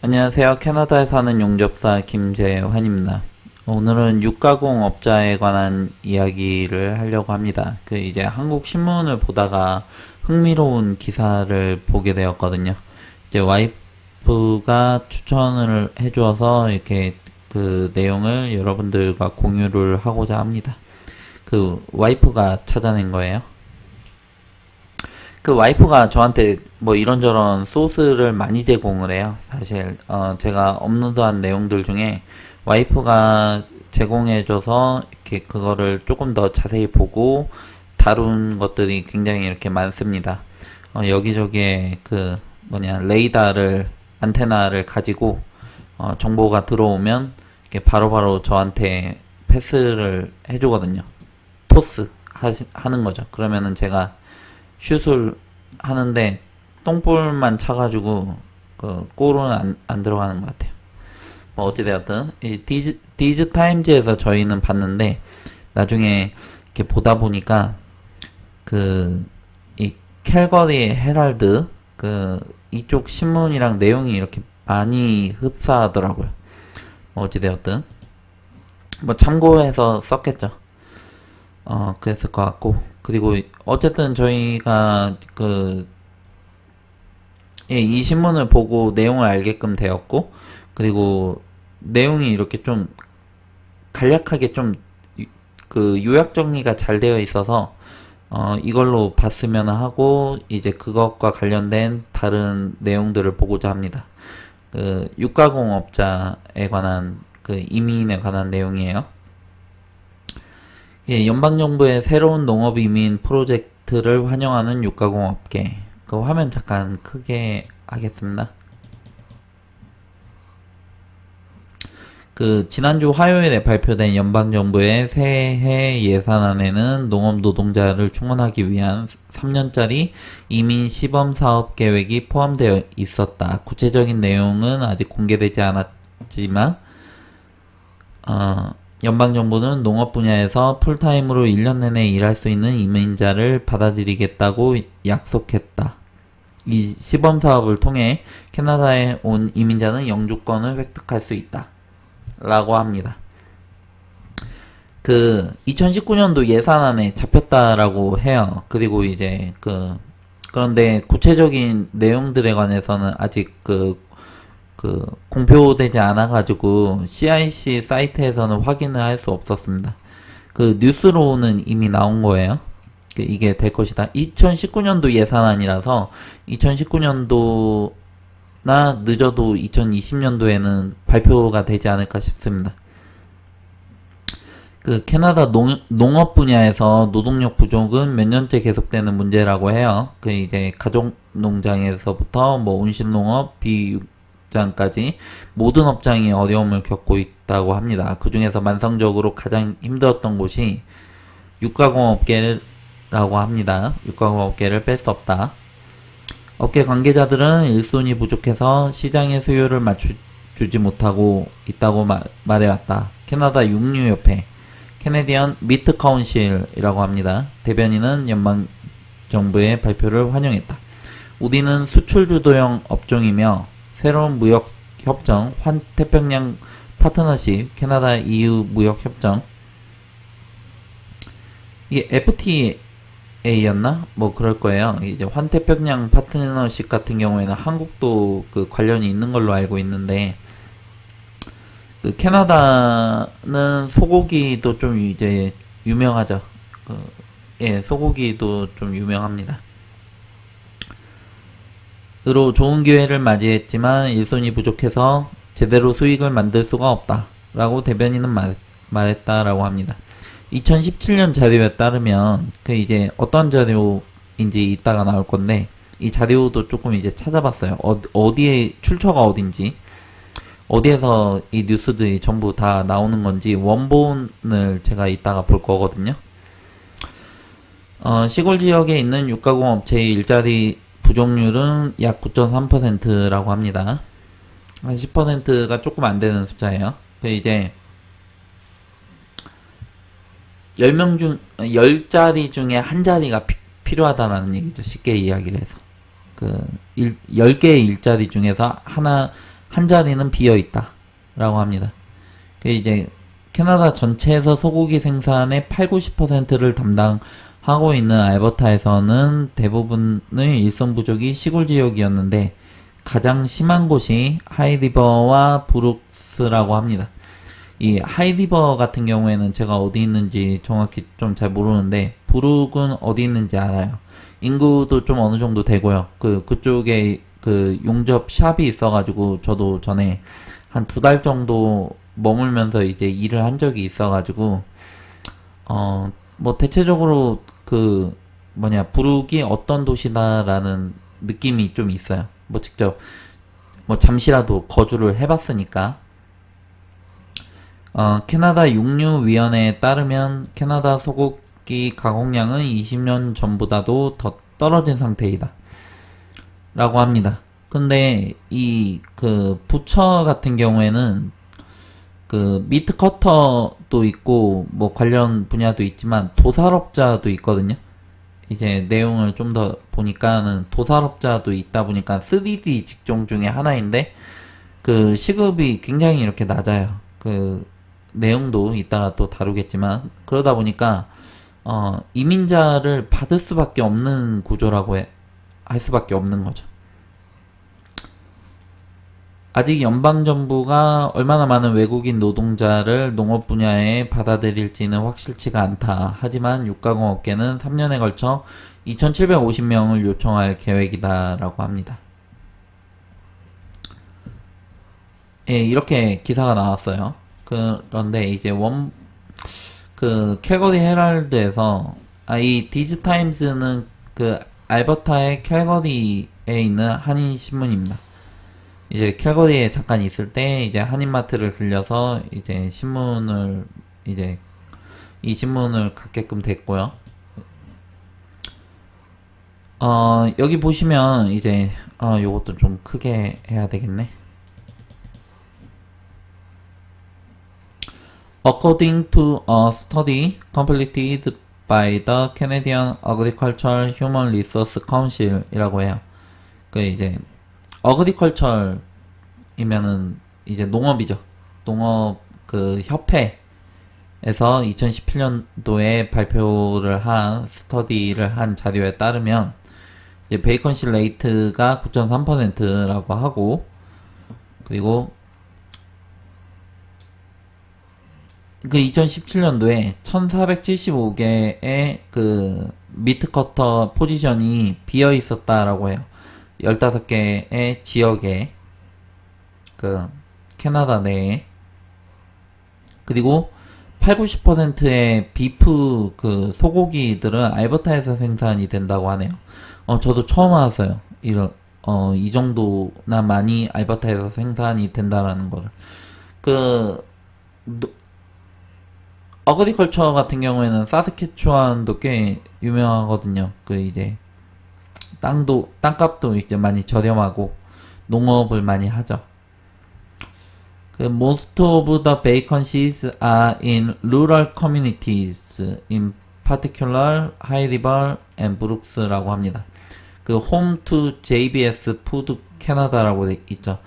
안녕하세요. 캐나다에 사는 용접사 김재환입니다. 오늘은 육가공업자에 관한 이야기를 하려고 합니다. 이제 한국 신문을 보다가 흥미로운 기사를 보게 되었거든요. 이제 와이프가 추천을 해주어서 이렇게 그 내용을 여러분들과 공유를 하고자 합니다. 와이프가 찾아낸 거예요. 와이프가 저한테 뭐 이런저런 소스를 많이 제공을 해요. 사실 제가 업로드한 내용들 중에 와이프가 제공해줘서 이렇게 그거를 조금 더 자세히 보고 다룬 것들이 굉장히 이렇게 많습니다. 여기저기에 레이더를 안테나를 가지고 정보가 들어오면 이렇게 바로바로 저한테 패스를 해주거든요. 토스 하는 거죠. 그러면은 제가 슛을 하는데 똥볼만 차가지고 골은 안 들어가는 것 같아요. 뭐 어찌되었든 이 디즈 타임즈에서 저희는 봤는데 나중에 이렇게 보다 보니까 이 캘거리 헤럴드 이쪽 신문이랑 내용이 이렇게 많이 흡사하더라고요. 뭐 어찌되었든 뭐 참고해서 썼겠죠. 그랬을 것 같고, 그리고 어쨌든 저희가 이 신문을 보고 내용을 알게끔 되었고, 그리고 내용이 이렇게 좀 간략하게 좀 요약 정리가 잘 되어 있어서 이걸로 봤으면 하고 이제 그것과 관련된 다른 내용들을 보고자 합니다. 육가공업자에 관한 이민에 관한 내용이에요. 예, 연방정부의 새로운 농업이민 프로젝트를 환영하는 육가공업계. 화면 잠깐 크게 하겠습니다. 지난주 화요일에 발표된 연방정부의 새해 예산안에는 농업 노동자를 충원하기 위한 3년짜리 이민 시범 사업 계획이 포함되어 있었다. 구체적인 내용은 아직 공개되지 않았지만, 연방정부는 농업 분야에서 풀타임으로 1년 내내 일할 수 있는 이민자를 받아들이겠다고 약속했다. 이 시범사업을 통해 캐나다에 온 이민자는 영주권을 획득할 수 있다. 라고 합니다. 2019년도 예산안에 잡혔다라고 해요. 그리고 이제 그런데 구체적인 내용들에 관해서는 아직 공표되지 않아가지고 CIC 사이트에서는 확인을 할 수 없었습니다. 뉴스로는 이미 나온 거예요. 이게 될 것이다. 2019년도 예산안이라서 2019년도나 늦어도 2020년도에는 발표가 되지 않을까 싶습니다. 캐나다 농업 분야에서 노동력 부족은 몇 년째 계속되는 문제라고 해요. 이제 가족 농장에서부터 뭐 온실농업, 비육장까지 모든 업장이 어려움을 겪고 있다고 합니다. 그 중에서 만성적으로 가장 힘들었던 곳이 육가공업계라고 합니다. 육가공업계를 뺄 수 없다. 업계 관계자들은 일손이 부족해서 시장의 수요를 맞추지 못하고 있다고 말해왔다. 캐나다 육류협회 캐네디언 미트 카운실이라고 합니다. 대변인은 연방정부의 발표를 환영했다. 우리는 수출 주도형 업종이며 새로운 무역협정, 환태평양 파트너십, 캐나다 EU 무역협정, 이게 FTA였나? 뭐 그럴 거예요. 이제 환태평양 파트너십 같은 경우에는 한국도 관련이 있는 걸로 알고 있는데, 캐나다는 소고기도 좀 이제 유명하죠. 예, 소고기도 좀 유명합니다. 으로 좋은 기회를 맞이했지만 일손이 부족해서 제대로 수익을 만들 수가 없다. 라고 대변인은 말했다라고 합니다. 2017년 자료에 따르면 이제 어떤 자료인지 이따가 나올 건데 이 자료도 조금 이제 찾아봤어요. 어디에 출처가 어딘지, 어디에서 이 뉴스들이 전부 다 나오는 건지 원본을 제가 이따가 볼 거거든요. 시골 지역에 있는 육가공업체의 일자리 부족률은 약 9.3%라고 합니다. 한 10%가 조금 안 되는 숫자예요. 이제 10자리 중에 한 자리가 필요하다는 얘기죠. 쉽게 이야기를 해서. 10개의 일자리 중에서 한 자리는 비어 있다 라고 합니다. 그 이제 캐나다 전체에서 소고기 생산의 80~90%를 담당하고 있는 알버타에서는 대부분의 일손 부족이 시골 지역이었는데 가장 심한 곳이 하이리버와 브룩스라고 합니다. 이 하이리버 같은 경우에는 제가 어디 있는지 정확히 좀 잘 모르는데 브룩은 어디 있는지 알아요. 인구도 좀 어느 정도 되고요. 그쪽에 그 용접 샵이 있어가지고 저도 전에 한 2달 정도 머물면서 이제 일을 한 적이 있어가지고 뭐 대체적으로 브룩이 어떤 도시다라는 느낌이 좀 있어요. 뭐 직접 뭐 잠시라도 거주를 해봤으니까. 캐나다 육류위원회에 따르면 캐나다 소고기 가공량은 20년 전보다도 더 떨어진 상태이다 라고 합니다. 근데 부처 같은 경우에는 미트 커터도 있고 뭐 관련 분야도 있지만 도살업자도 있거든요. 이제 내용을 좀 더 보니까는 도살업자도 있다 보니까 3D 직종 중에 하나인데 시급이 굉장히 이렇게 낮아요. 내용도 이따가 또 다루겠지만 그러다 보니까 이민자를 받을 수밖에 없는 구조라고 할 수밖에 없는 거죠. 아직 연방정부가 얼마나 많은 외국인 노동자를 농업 분야에 받아들일지는 확실치가 않다. 하지만 육가공업계는 3년에 걸쳐 2,750명을 요청할 계획이다 라고 합니다. 예, 이렇게 기사가 나왔어요. 그런데 이제 캘거리 헤럴드에서 이 디즈타임즈는 알버타의 캘거리에 있는 한인 신문입니다. 이제 캘거리에 잠깐 있을 때 이제 한인마트를 들려서 이제 이 신문을 갖게끔 됐고요. 여기 보시면 이제 요것도 좀 크게 해야 되겠네. According to a study completed by the Canadian Agricultural Human Resource Council 이라고 해요. 이제 agriculture이면은 이제 농업이죠. 농업 협회에서 2017년도에 발표를 한 스터디를 한 자료에 따르면 이제 베이컨시 레이트가 9.3%라고 하고 그리고 2017년도에 1475개의 미트커터 포지션이 비어 있었다라고 해요. 15개의 지역에 캐나다 내에. 그리고 80~90%의 비프 소고기들은 알버타에서 생산이 된다고 하네요. 저도 처음 알았어요. 이 정도나 많이 알버타에서 생산이 된다라는 거를. 어그리컬처 같은 경우에는 사스케추안도 꽤 유명하거든요. 이제 땅값도 이제 많이 저렴하고 농업을 많이 하죠. Most of the vacancies are in rural communities, in particular High River and Brooks라고 합니다. Home to JBS Food Canada라고 있죠.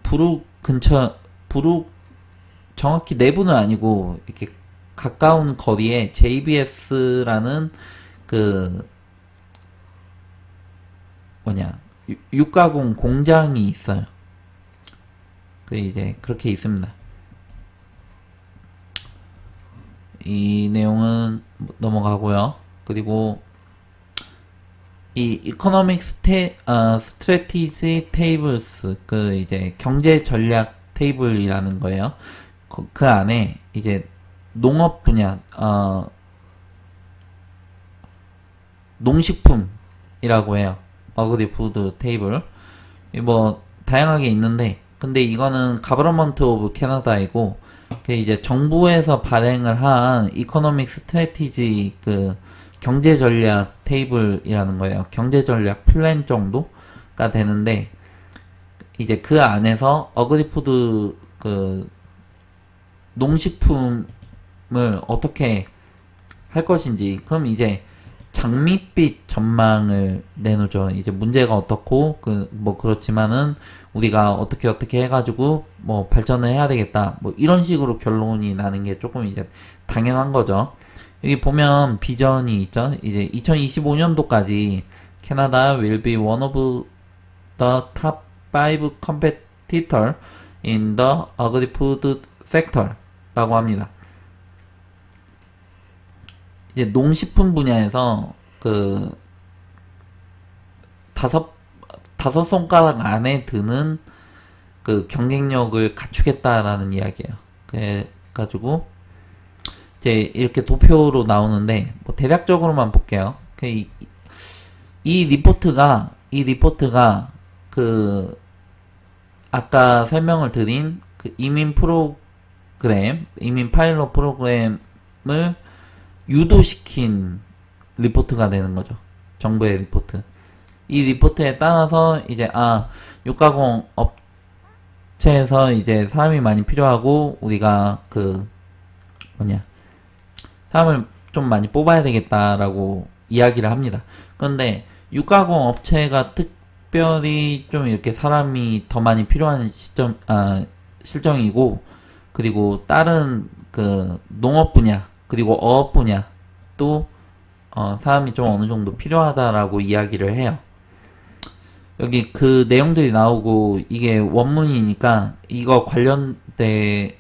브룩 정확히 내부는 아니고 이렇게 가까운 거리에 JBS라는 육가공 공장이 있어요. 이제 그렇게 있습니다. 이 내용은 넘어가고요. 그리고 이 Economic Strategy Tables 이제 경제 전략 테이블이라는 거예요. 그 안에 이제 농업 분야 농식품이라고 해요. 어그리푸드 테이블. 뭐 다양하게 있는데 근데 이거는 가버먼트 오브 캐나다이고 이제 정부에서 발행을 한 이코노믹 스트래티지 경제 전략 테이블이라는 거예요. 경제 전략 플랜 정도가 되는데 이제 그 안에서 어그리푸드 농식품을 어떻게 할 것인지. 그럼 이제 장밋빛 전망을 내놓죠. 이제 문제가 어떻고 뭐 그렇지만은 우리가 어떻게 해가지고 뭐 발전을 해야 되겠다. 뭐 이런 식으로 결론이 나는 게 조금 이제 당연한 거죠. 여기 보면 비전이 있죠. 이제 2025년도까지 캐나다 will be one of the top 5 competitor in the agri-food sector 라고 합니다. 이제 농식품 분야에서 다섯 손가락 안에 드는 경쟁력을 갖추겠다라는 이야기예요. 그래가지고 이제 이렇게 도표로 나오는데 뭐 대략적으로만 볼게요. 이 리포트가 아까 설명을 드린 이민 파일럿 프로그램을 유도시킨 리포트가 되는 거죠. 정부의 리포트. 이 리포트에 따라서 이제 육가공 업체에서 이제 사람이 많이 필요하고 우리가 사람을 좀 많이 뽑아야 되겠다라고 이야기를 합니다. 그런데 육가공 업체가 특별히 좀 이렇게 사람이 더 많이 필요한 실정이고, 그리고 다른 농업 분야 그리고 어업 분야 또 사람이 좀 어느 정도 필요하다라고 이야기를 해요. 여기 내용들이 나오고 이게 원문이니까 이거 관련되신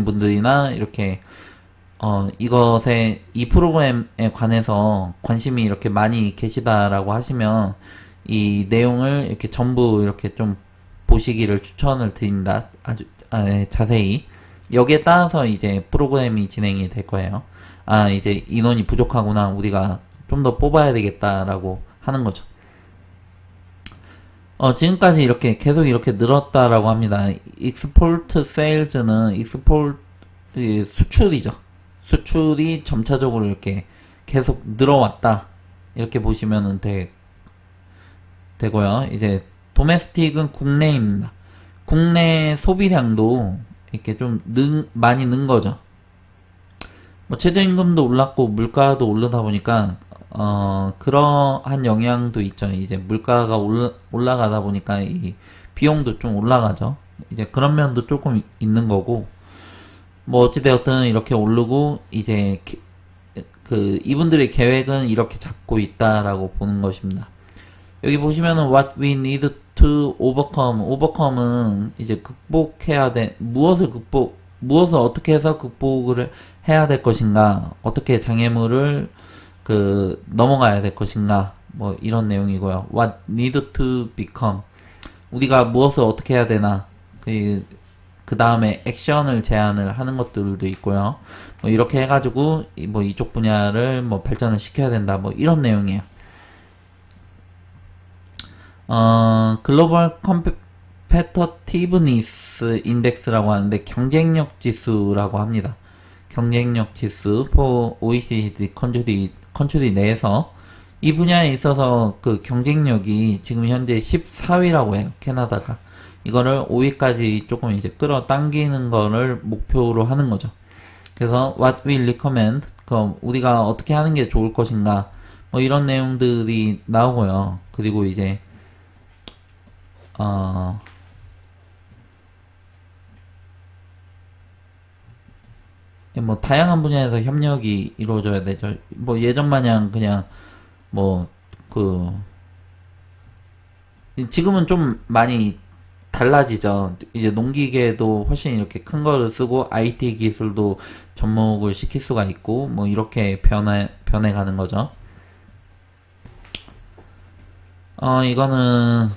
분들이나 이렇게 이 프로그램에 관해서 관심이 이렇게 많이 계시다라고 하시면 이 내용을 이렇게 전부 이렇게 좀 보시기를 추천을 드립니다. 아주 자세히. 여기에 따라서 이제 프로그램이 진행이 될 거예요. 이제 인원이 부족하구나. 우리가 좀 더 뽑아야 되겠다라고 하는 거죠. 지금까지 이렇게 계속 이렇게 늘었다라고 합니다. export sales는 수출이죠. 수출이 점차적으로 이렇게 계속 늘어왔다. 이렇게 보시면 되고요. 이제 도메스틱은 국내입니다. 국내 소비량도 이렇게 좀 많이 는 거죠. 뭐 최저임금도 올랐고 물가도 오르다 보니까 그러한 영향도 있죠. 이제 물가가 올라가다 보니까 이 비용도 좀 올라가죠. 이제 그런 면도 조금 있는 거고, 뭐 어찌되었든 이렇게 오르고 이제 이분들의 계획은 이렇게 잡고 있다라고 보는 것입니다. 여기 보시면은 what we need to overcome은 이제 극복해야 돼. 무엇을 어떻게 해서 극복을 해야 될 것인가, 어떻게 장애물을 넘어가야 될 것인가, 뭐 이런 내용이고요. what need to become, 우리가 무엇을 어떻게 해야 되나, 그 다음에 액션을 제안을 하는 것들도 있고요. 뭐 이렇게 해가지고 뭐 이쪽 분야를 뭐 발전을 시켜야 된다, 뭐 이런 내용이에요. 글로벌 컴페터티브니스 인덱스라고 하는데 경쟁력 지수라고 합니다. 경쟁력 지수 for OECD 컨트리 내에서 이 분야에 있어서 경쟁력이 지금 현재 14위라고 해요. 캐나다가. 이거를 5위까지 조금 이제 끌어당기는 거를 목표로 하는 거죠. 그래서 what we recommend, 우리가 어떻게 하는 게 좋을 것인가, 뭐 이런 내용들이 나오고요. 그리고 이제 뭐 다양한 분야에서 협력이 이루어져야 되죠. 뭐 예전 마냥 그냥 지금은 좀 많이 달라지죠. 이제 농기계도 훨씬 이렇게 큰 거를 쓰고 IT 기술도 접목을 시킬 수가 있고 뭐 이렇게 변해가는 거죠. 이거는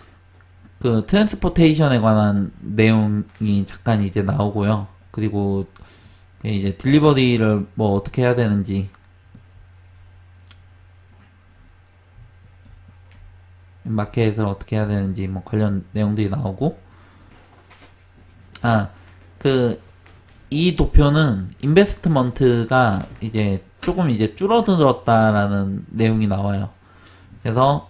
트랜스포테이션에 관한 내용이 잠깐 이제 나오고요. 그리고 이제 딜리버리를 뭐 어떻게 해야 되는지, 마켓을 어떻게 해야 되는지 뭐 관련 내용들이 나오고, 이 도표는 인베스트먼트가 이제 조금 이제 줄어들었다라는 내용이 나와요. 그래서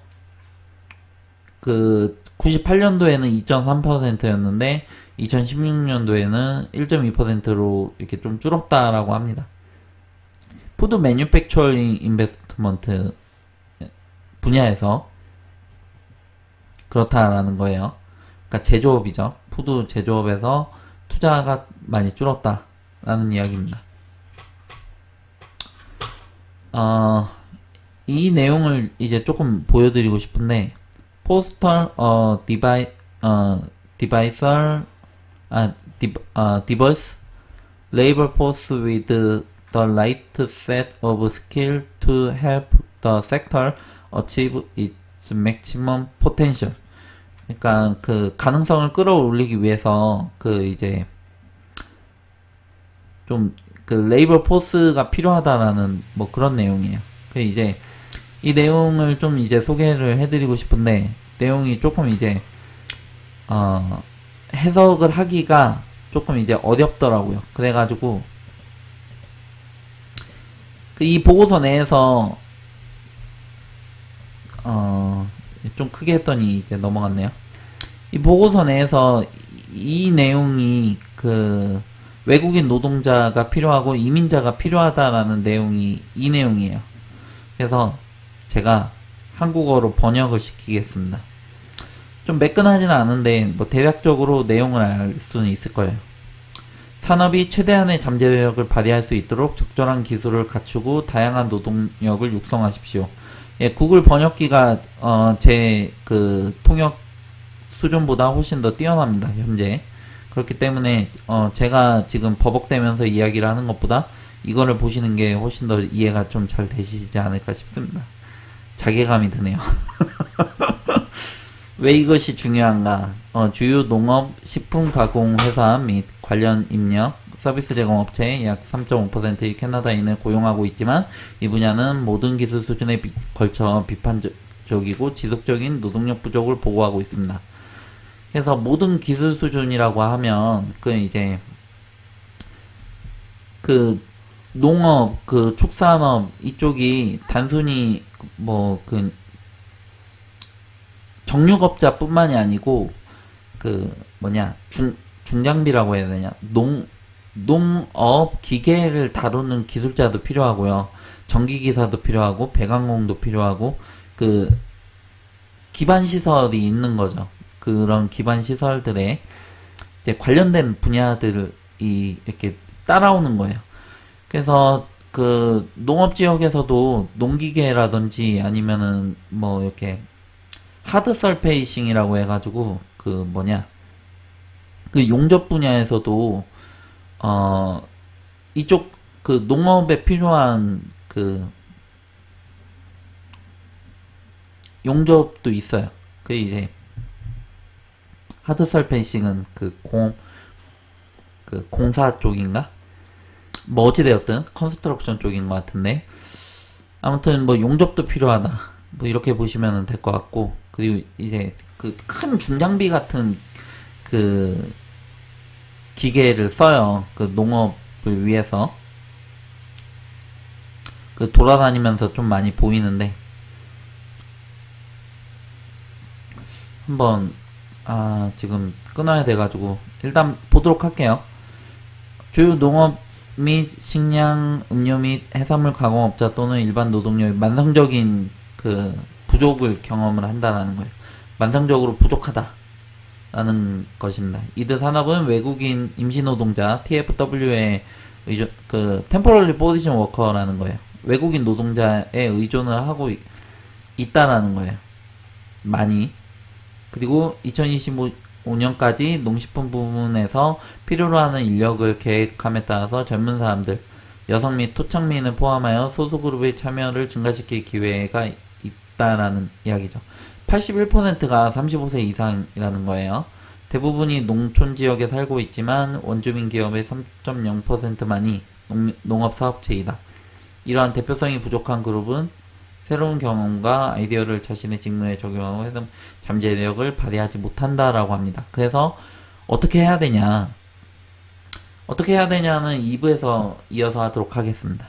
98년도에는 2.3%였는데 2016년도에는 1.2%로 이렇게 좀 줄었다라고 합니다. 푸드 매뉴팩처링 인베스트먼트 분야에서 그렇다라는 거예요. 그러니까 제조업이죠. 푸드 제조업에서 투자가 많이 줄었다라는 이야기입니다. 이 내용을 이제 조금 보여드리고 싶은데 포스털 diverse labor force with the right set of skill to help the sector achieve its maximum potential. 그러니까 그 가능성을 끌어올리기 위해서 그 이제 좀 그 레이버 포스가 필요하다라는 뭐 그런 내용이에요. 그 이제 이 내용을 좀 이제 소개를 해드리고 싶은데 내용이 조금 이제 해석을 하기가 조금 이제 어렵더라고요. 그래가지고 이 보고서 내에서 좀 크게 했더니 이제 넘어갔네요. 이 보고서 내에서 이 내용이 그 외국인 노동자가 필요하고 이민자가 필요하다라는 내용이 이 내용이에요. 그래서 제가 한국어로 번역을 시키겠습니다. 좀 매끈하지는 않은데 뭐 대략적으로 내용을 알 수는 있을 거예요. 산업이 최대한의 잠재력을 발휘할 수 있도록 적절한 기술을 갖추고 다양한 노동력을 육성하십시오. 예, 구글 번역기가 제 그 통역 수준보다 훨씬 더 뛰어납니다. 현재. 그렇기 때문에 제가 지금 버벅대면서 이야기를 하는 것보다 이거를 보시는 게 훨씬 더 이해가 좀 잘 되시지 않을까 싶습니다. 자괴감이 드네요. 왜 이것이 중요한가? 주요 농업, 식품 가공 회사 및 관련 입력, 서비스 제공 업체 약 3.5%의 캐나다인을 고용하고 있지만 이 분야는 모든 기술 수준에 걸쳐 비판적이고 지속적인 노동력 부족을 보고하고 있습니다. 그래서 모든 기술 수준이라고 하면 그 이제 그 농업, 그 축산업 이쪽이 단순히 뭐 그 정육업자뿐만이 아니고 그 뭐냐 중장비라고 해야 되냐 농업 기계를 다루는 기술자도 필요하고요. 전기기사도 필요하고 배관공도 필요하고 그 기반 시설이 있는 거죠. 그런 기반 시설들에 이제 관련된 분야들이 이렇게 따라오는 거예요. 그래서 그 농업 지역에서도 농기계라든지 아니면은 뭐 이렇게 하드 설페이싱이라고 해가지고 그 뭐냐 그 용접 분야에서도 이쪽 그 농업에 필요한 그 용접도 있어요. 그 이제 하드 설페이싱은 그 공사 쪽인가? 뭐 어찌되었든 컨스트럭션 쪽인 것 같은데 아무튼 뭐 용접도 필요하다. 뭐 이렇게 보시면 될 것 같고 그리고 이제 그 큰 중장비 같은 그 기계를 써요. 그 농업을 위해서 그 돌아다니면서 좀 많이 보이는데 한번 지금 끊어야 돼가지고 일단 보도록 할게요. 주요 농업 및 식량, 음료 및 해산물 가공업자 또는 일반 노동력이 만성적인 그 부족을 경험을 한다라는 거예요. 만성적으로 부족하다라는 것입니다. 이들 산업은 외국인 임시노동자 TFW의 그 temporary position worker라는 거예요. 외국인 노동자에 의존을 하고 있다라는 거예요. 많이. 그리고 2025년까지 농식품 부문에서 필요로 하는 인력을 계획함에 따라서 젊은 사람들, 여성 및 토착민을 포함하여 소수그룹의 참여를 증가시킬 기회가 있다라는 이야기죠. 81%가 35세 이상이라는 거예요. 대부분이 농촌 지역에 살고 있지만 원주민 기업의 3.0%만이 농업사업체이다. 이러한 대표성이 부족한 그룹은 새로운 경험과 아이디어를 자신의 직무에 적용하고 해서 잠재력을 발휘하지 못한다라고 합니다. 그래서 어떻게 해야 되냐? 어떻게 해야 되냐는 2부에서 이어서 하도록 하겠습니다.